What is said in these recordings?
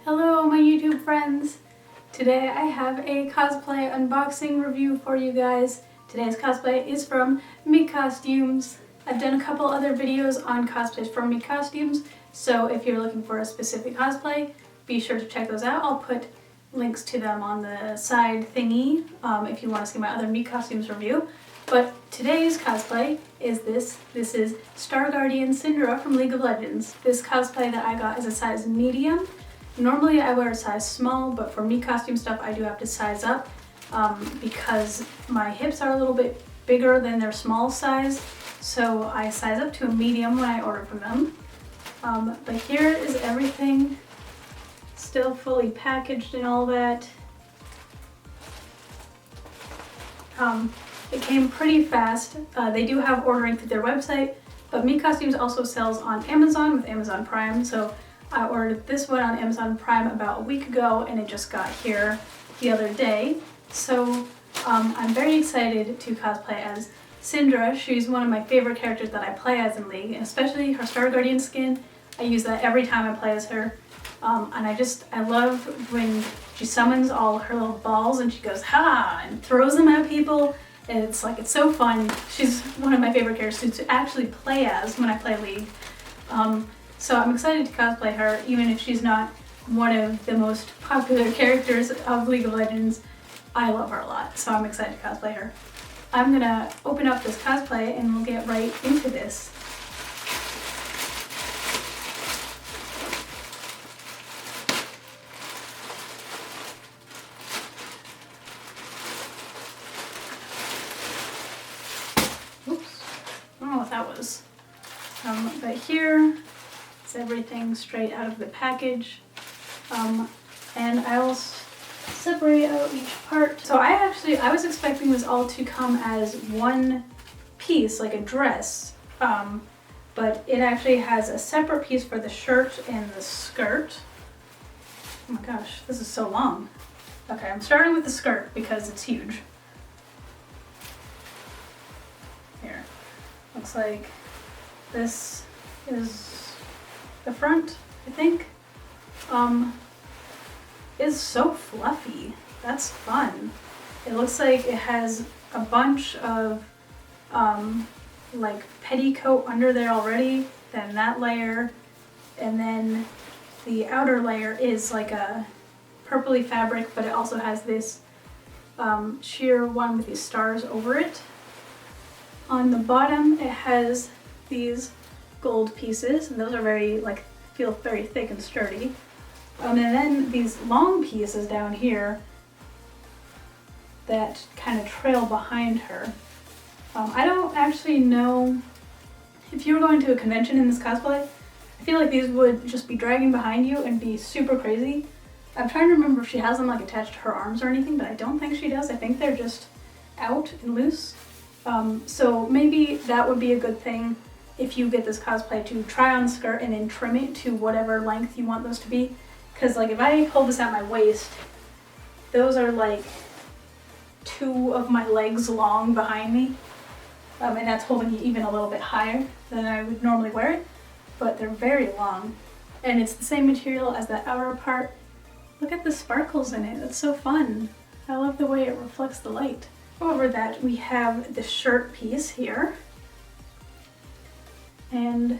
Hello my YouTube friends! Today I have a cosplay unboxing review for you guys. Today's cosplay is from Miccostumes. I've done a couple other videos on cosplays from Miccostumes, so if you're looking for a specific cosplay, be sure to check those out. I'll put links to them on the side thingy if you want to see my other Miccostumes review. But today's cosplay is this. This is Star Guardian Syndra from League of Legends. This cosplay that I got is a size medium. Normally I wear a size small, but for Miccostume stuff I do have to size up because my hips are a little bit bigger than their small size, so I size up to a medium when I order from them. But here is everything, still fully packaged and all that. It came pretty fast. They do have ordering through their website, but Miccostumes also sells on Amazon with Amazon Prime, so I ordered this one on Amazon Prime about a week ago and it just got here the other day. So I'm very excited to cosplay as Syndra. She's one of my favorite characters that I play as in League, and especially her Star Guardian skin. I use that every time I play as her. And I love when she summons all her little balls and she goes ha and throws them at people. And it's so fun. She's one of my favorite characters to actually play as when I play League. So I'm excited to cosplay her, even if she's not one of the most popular characters of League of Legends. I love her a lot, so I'm excited to cosplay her. I'm gonna open up this cosplay and we'll get right into this. Oops, I don't know what that was. But here, everything straight out of the package, and I'll separate out each part. So I was expecting this all to come as one piece, like a dress, but it actually has a separate piece for the shirt and the skirt. Oh my gosh, this is so long. Okay, I'm starting with the skirt because it's huge. Here, looks like this is the front, I think. Is so fluffy. That's fun. It looks like it has a bunch of like petticoat under there already, then that layer, and then the outer layer is like a purpley fabric, but it also has this sheer one with these stars over it. On the bottom it has these gold pieces, and those are feel very thick and sturdy. And then these long pieces down here that kind of trail behind her. I don't actually know if you were going to a convention in this cosplay. I feel like these would just be dragging behind you and be super crazy. I'm trying to remember if she has them like attached to her arms or anything, but I don't think she does. I think they're just out and loose. So maybe that would be a good thing if you get this cosplay, to try on the skirt and then trim it to whatever length you want those to be. Because like if I hold this at my waist, those are like 2 of my legs long behind me. And that's holding it even a little bit higher than I would normally wear it. But they're very long. And it's the same material as the outer part. Look at the sparkles in it, that's so fun. I love the way it reflects the light. Over that we have the shirt piece here. And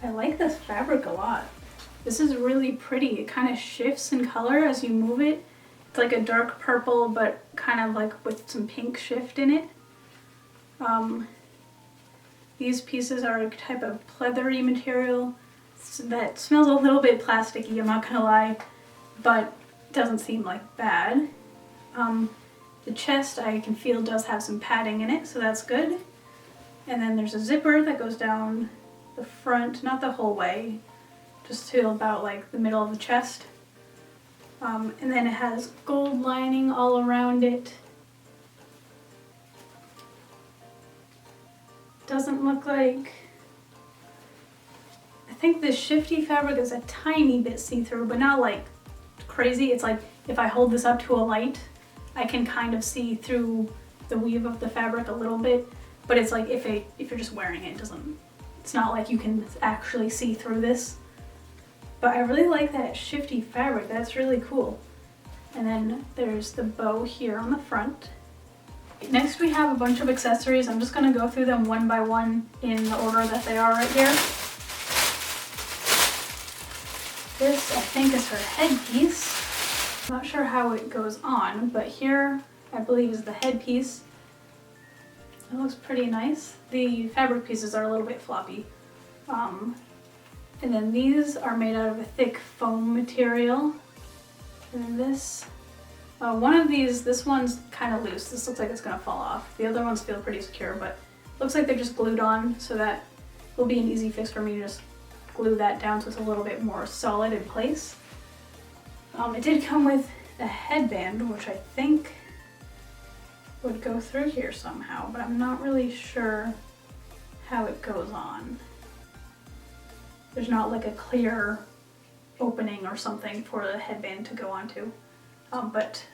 I like this fabric a lot. This is really pretty. It kind of shifts in color as you move it. It's like a dark purple, but kind of like with some pink shift in it. These pieces are a type of pleathery material that smells a little bit plasticky, I'm not gonna lie, but doesn't seem like bad. The chest I can feel does have some padding in it, so that's good. And then there's a zipper that goes down the front, not the whole way, just to about like the middle of the chest. And then it has gold lining all around it. Doesn't look like... I think the shifty fabric is a tiny bit see-through, but not like crazy. It's like if I hold this up to a light, I can kind of see through the weave of the fabric a little bit. But it's like if you're just wearing it, it's not like you can actually see through this. but I really like that shifty fabric. That's really cool. And then there's the bow here on the front. Next we have a bunch of accessories. I'm just going to go through them one by one in the order that they are right here. This I think is her headpiece. I'm not sure how it goes on, but here I believe is the headpiece. It looks pretty nice. The fabric pieces are a little bit floppy. And then these are made out of a thick foam material. And then this, one of these, this one's kind of loose. This looks like it's gonna fall off. The other ones feel pretty secure, but looks like they're just glued on, so that will be an easy fix for me to just glue that down so it's a little bit more solid in place. It did come with a headband, which I think would go through here somehow, but I'm not really sure how it goes on. There's not like a clear opening or something for the headband to go onto, but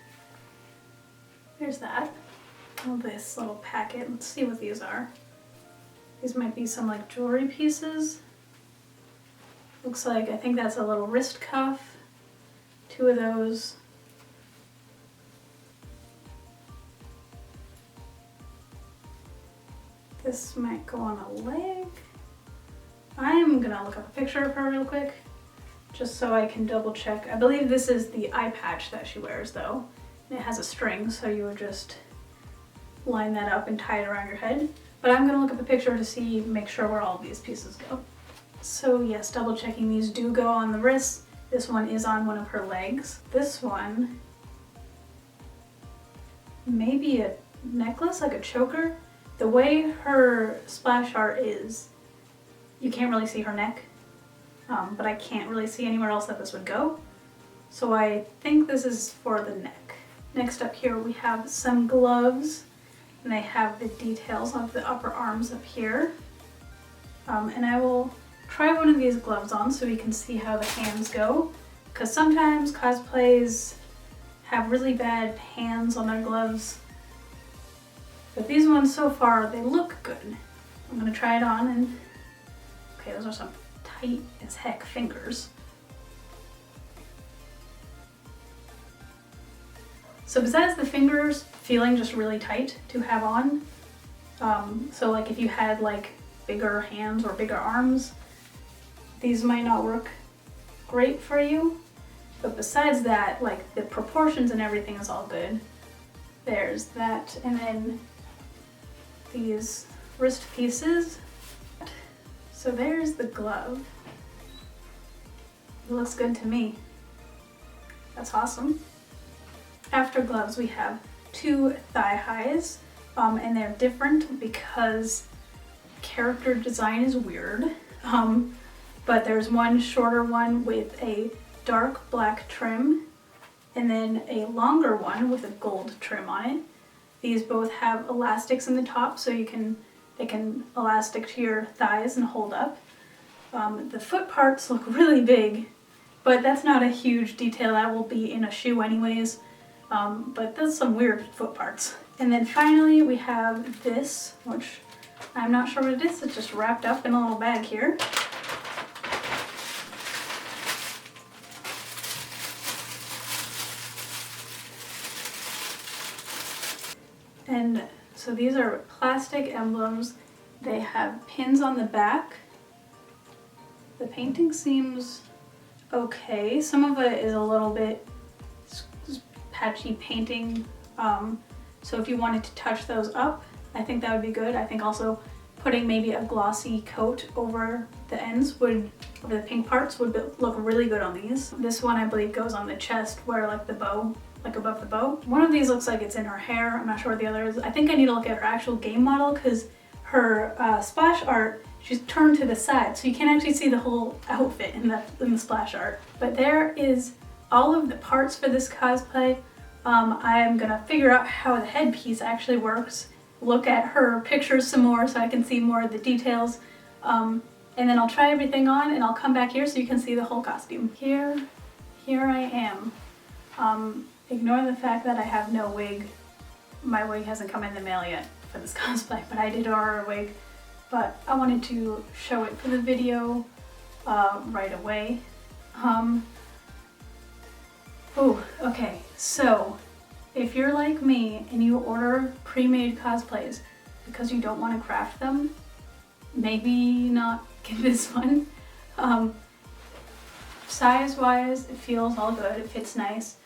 there's that. Oh, this little packet. Let's see what these are. These might be some like jewelry pieces. Looks like, I think that's a little wrist cuff. 2 of those. This might go on a leg. I'm gonna look up a picture of her real quick, just so I can double check. I believe this is the eye patch that she wears though. And it has a string, so you would just line that up and tie it around your head. But I'm gonna look up a picture to see, make sure where all of these pieces go. So yes, double checking, these do go on the wrists. This one is on one of her legs. This one, maybe a necklace, like a choker. The way her splash art is, you can't really see her neck, but I can't really see anywhere else that this would go. So I think this is for the neck. Next up here we have some gloves, and they have the details of the upper arms up here. And I will try one of these gloves on so we can see how the hands go, because sometimes cosplays have really bad hands on their gloves. But these ones so far, they look good. I'm gonna try it on and, okay, those are some tight as heck fingers. So besides the fingers feeling just really tight to have on, so like if you had like bigger hands or bigger arms, these might not work great for you. But besides that, like the proportions and everything is all good. There's that, and then these wrist pieces. So there's the glove. It looks good to me. That's awesome. After gloves we have 2 thigh highs, and they're different because character design is weird. But there's one shorter one with a dark black trim, and then a longer one with a gold trim on it. These both have elastics in the top, so they can elastic to your thighs and hold up. The foot parts look really big, but that's not a huge detail. That will be in a shoe anyways. But that's some weird foot parts. And then finally we have this, which I'm not sure what it is. It's just wrapped up in a little bag here. And so these are plastic emblems. They have pins on the back. The painting seems okay. Some of it is a little bit patchy painting. So if you wanted to touch those up, I think that would be good. I think also putting maybe a glossy coat over the ends over the pink parts would look really good on these. This one I believe goes on the chest where like the bow, like above the bow. One of these looks like it's in her hair. I'm not sure what the other is. I think I need to look at her actual game model because her splash art, she's turned to the side, so you can't actually see the whole outfit in the splash art. But there is all of the parts for this cosplay. I'm gonna figure out how the headpiece actually works, look at her pictures some more so I can see more of the details, and then I'll try everything on and I'll come back here so you can see the whole costume. Here I am. Ignore the fact that I have no wig. My wig hasn't come in the mail yet for this cosplay, but I did order a wig. But I wanted to show it for the video right away. Oh, okay, so if you're like me and you order pre-made cosplays because you don't want to craft them, maybe not get this one. Size-wise, it feels all good, it fits nice.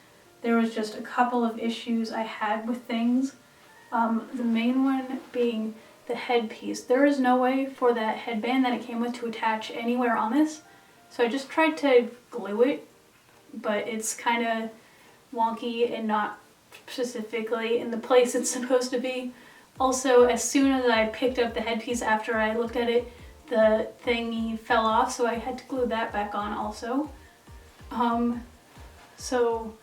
There was just a couple of issues I had with things. The main one being the headpiece. There is no way for that headband that it came with to attach anywhere on this, so I just tried to glue it, but it's kind of wonky and not specifically in the place it's supposed to be. Also, as soon as I picked up the headpiece after I looked at it, the thingy fell off, so I had to glue that back on also. So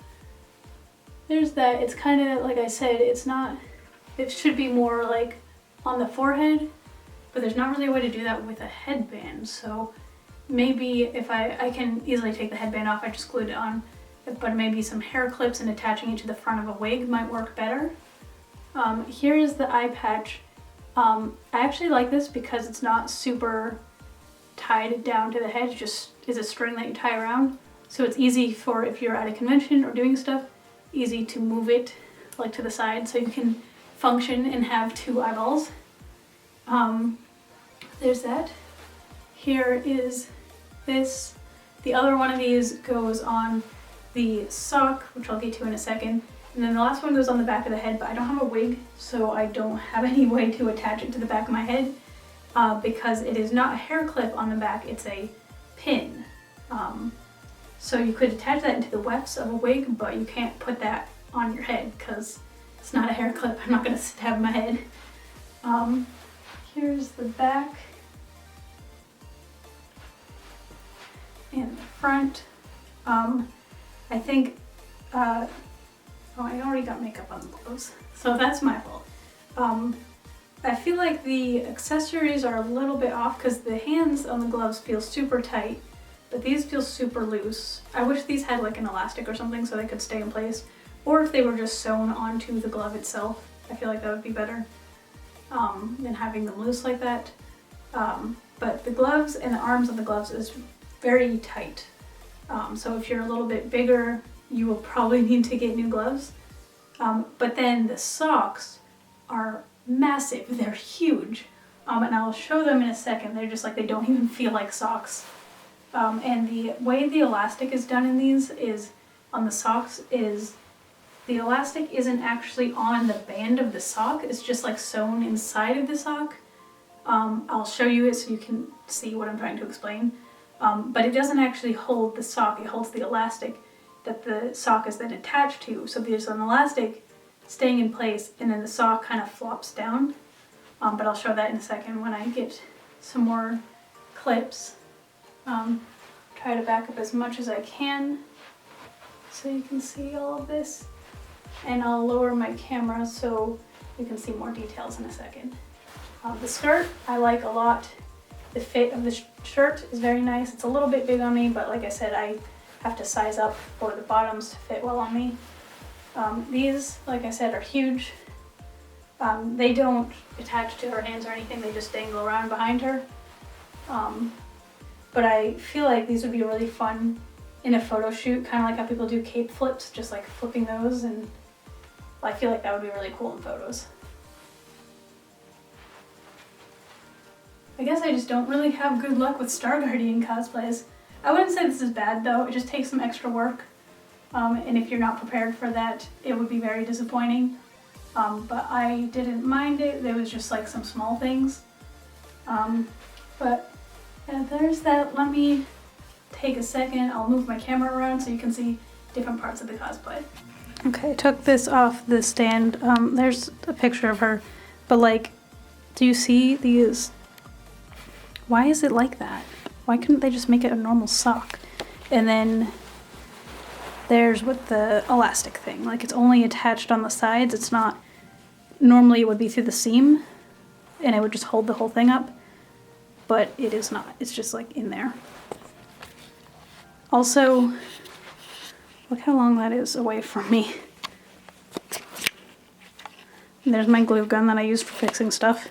there's that. It's kind of, like I said, it's not, it should be more like on the forehead, but there's not really a way to do that with a headband. So maybe if I can easily take the headband off, I just glued it on, but maybe some hair clips and attaching it to the front of a wig might work better. Here is the eye patch. I actually like this because it's not super tied down to the head, it just is a string that you tie around. So it's easy for if you're at a convention or doing stuff, easy to move it like to the side so you can function and have two eyeballs. There's that. Here is this. The other one of these goes on the sock, which I'll get to in a second. And then the last one goes on the back of the head, but I don't have a wig, so I don't have any way to attach it to the back of my head because it is not a hair clip on the back, it's a pin. So you could attach that into the wefts of a wig, but you can't put that on your head because it's not a hair clip. I'm not going to stab my head. Here's the back and the front. I think, oh, I already got makeup on the gloves, so that's my fault. I feel like the accessories are a little bit off because the hands on the gloves feel super tight, but these feel super loose. I wish these had like an elastic or something so they could stay in place, or if they were just sewn onto the glove itself. I feel like that would be better than having them loose like that. But the gloves and the arms of the gloves is very tight. So if you're a little bit bigger, you will probably need to get new gloves. But then the socks are massive, they're huge. And I'll show them in a second. They're just like, they don't even feel like socks. And the way the elastic is done in these is, on the socks, is the elastic isn't actually on the band of the sock, it's just like sewn inside of the sock. I'll show you it so you can see what I'm trying to explain. But it doesn't actually hold the sock, it holds the elastic that the sock is then attached to. So there's an elastic staying in place and then the sock kind of flops down. But I'll show that in a second when I get some more clips. Try to back up as much as I can so you can see all of this. And I'll lower my camera so you can see more details in a second. The skirt I like a lot. The fit of the shirt is very nice. It's a little bit big on me, but like I said, I have to size up for the bottoms to fit well on me. These, like I said, are huge. They don't attach to her hands or anything, they just dangle around behind her. But I feel like these would be really fun in a photo shoot, kind of like how people do cape flips, just like flipping those, and I feel like that would be really cool in photos. I guess I just don't really have good luck with Star Guardian cosplays. I wouldn't say this is bad though, it just takes some extra work. And if you're not prepared for that, it would be very disappointing. But I didn't mind it, there was just like some small things. But yeah, there's that. Let me take a second, I'll move my camera around so you can see different parts of the cosplay. Okay, I took this off the stand. There's a picture of her, but like, do you see these? Why is it like that? Why couldn't they just make it a normal sock? And then there's with the elastic thing, like it's only attached on the sides. It's not, normally it would be through the seam and it would just hold the whole thing up, but it is not. It's just like in there. Also, look how long that is away from me. And there's my glue gun that I use for fixing stuff.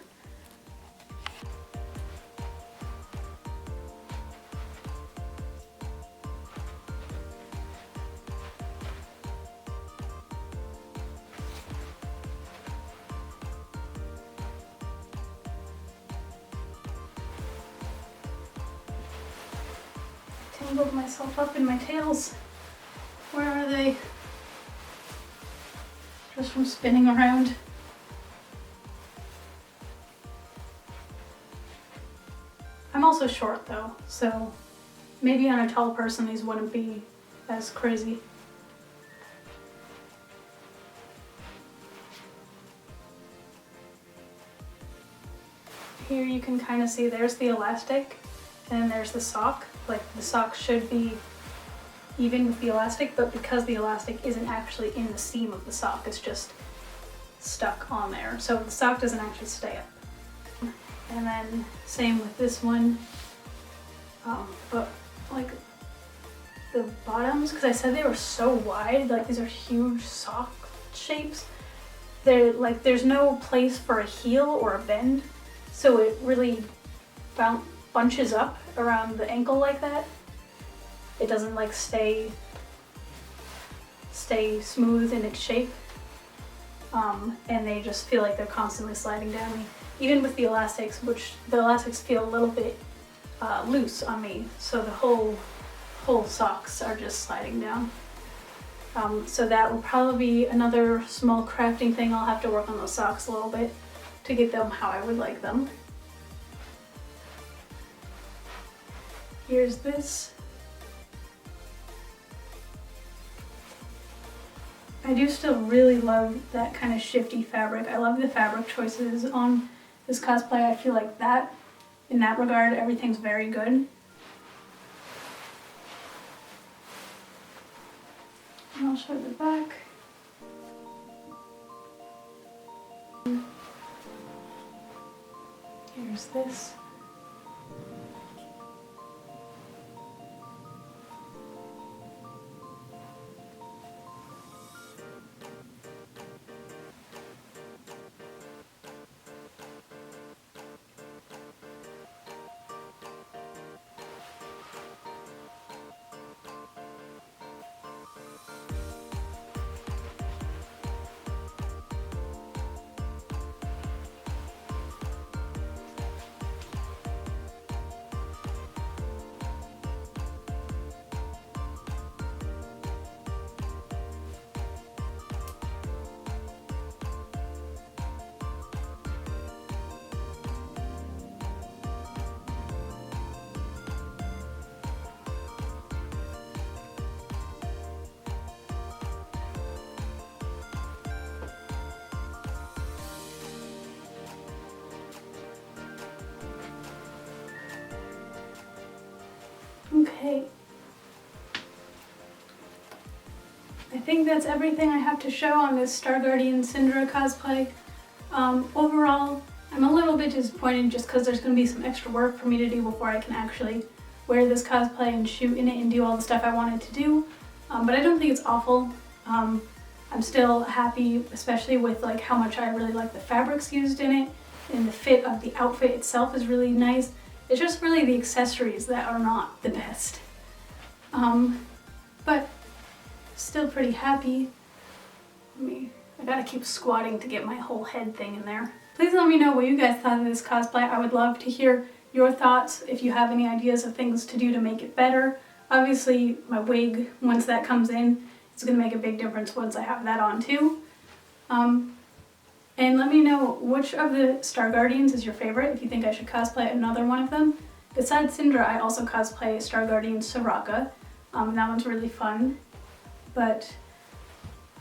tangled myself up in my tails. Where are they? Just from spinning around. I'm also short though, so maybe on a tall person these wouldn't be as crazy. Here you can kind of see there's the elastic and then there's the sock. Like the sock should be even with the elastic, but because the elastic isn't actually in the seam of the sock, it's just stuck on there. So the sock doesn't actually stay up. And then same with this one, but like the bottoms, because I said they were so wide, like these are huge sock shapes. They're like, there's no place for a heel or a bend, so it really bunches up around the ankle like that. It doesn't like stay smooth in its shape, and they just feel like they're constantly sliding down me. Even with the elastics, which the elastics feel a little bit loose on me, so the whole socks are just sliding down. So that will probably be another small crafting thing. I'll have to work on those socks a little bit to get them how I would like them. Here's this. I do still really love that kind of shifty fabric. I love the fabric choices on this cosplay. I feel like that, in that regard, everything's very good. And I'll show the back. Here's this. Okay. I think that's everything I have to show on this Star Guardian Syndra cosplay. Overall, I'm a little bit disappointed just because there's going to be some extra work for me to do before I can actually wear this cosplay and shoot in it and do all the stuff I wanted to do. But I don't think it's awful. I'm still happy, especially with like how much I really like the fabrics used in it, and the fit of the outfit itself is really nice. It's just really the accessories that are not the best. But still pretty happy. I gotta keep squatting to get my whole head thing in there. Please let me know what you guys thought of this cosplay. I would love to hear your thoughts if you have any ideas of things to do to make it better. Obviously, my wig, once that comes in, it's gonna make a big difference once I have that on too. And let me know which of the Star Guardians is your favorite, if you think I should cosplay another one of them. Besides Syndra, I also cosplay Star Guardian Soraka. That one's really fun. But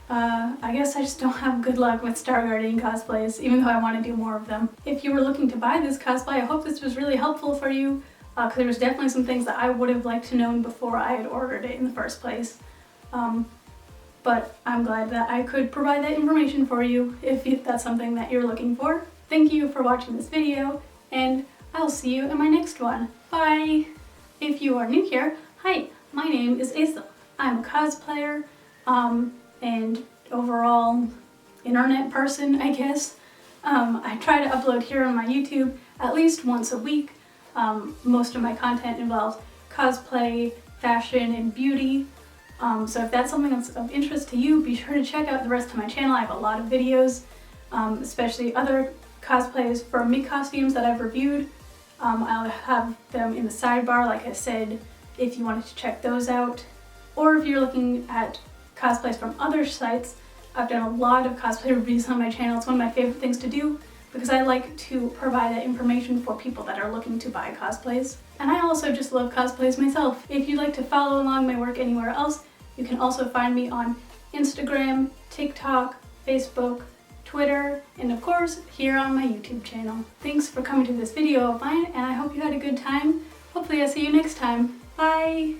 I guess I just don't have good luck with Star Guardian cosplays, even though I want to do more of them. If you were looking to buy this cosplay, I hope this was really helpful for you, because there was definitely some things that I would have liked to know before I had ordered it in the first place. But I'm glad that I could provide that information for you if that's something that you're looking for. Thank you for watching this video, and I'll see you in my next one. Bye! If you are new here, hi, my name is Aesthel. I'm a cosplayer, and overall internet person, I guess. I try to upload here on my YouTube at least once a week. Most of my content involves cosplay, fashion, and beauty. So if that's something that's of interest to you, be sure to check out the rest of my channel. I have a lot of videos, especially other cosplays from Miccostumes that I've reviewed. I'll have them in the sidebar, like I said if you wanted to check those out. Or if you're looking at cosplays from other sites, I've done a lot of cosplay reviews on my channel. It's one of my favorite things to do because I like to provide that information for people that are looking to buy cosplays. And I also just love cosplays myself. If you'd like to follow along my work anywhere else, you can also find me on Instagram, TikTok, Facebook, Twitter, and of course, here on my YouTube channel. Thanks for coming to this video of mine, and I hope you had a good time. Hopefully I'll see you next time. Bye!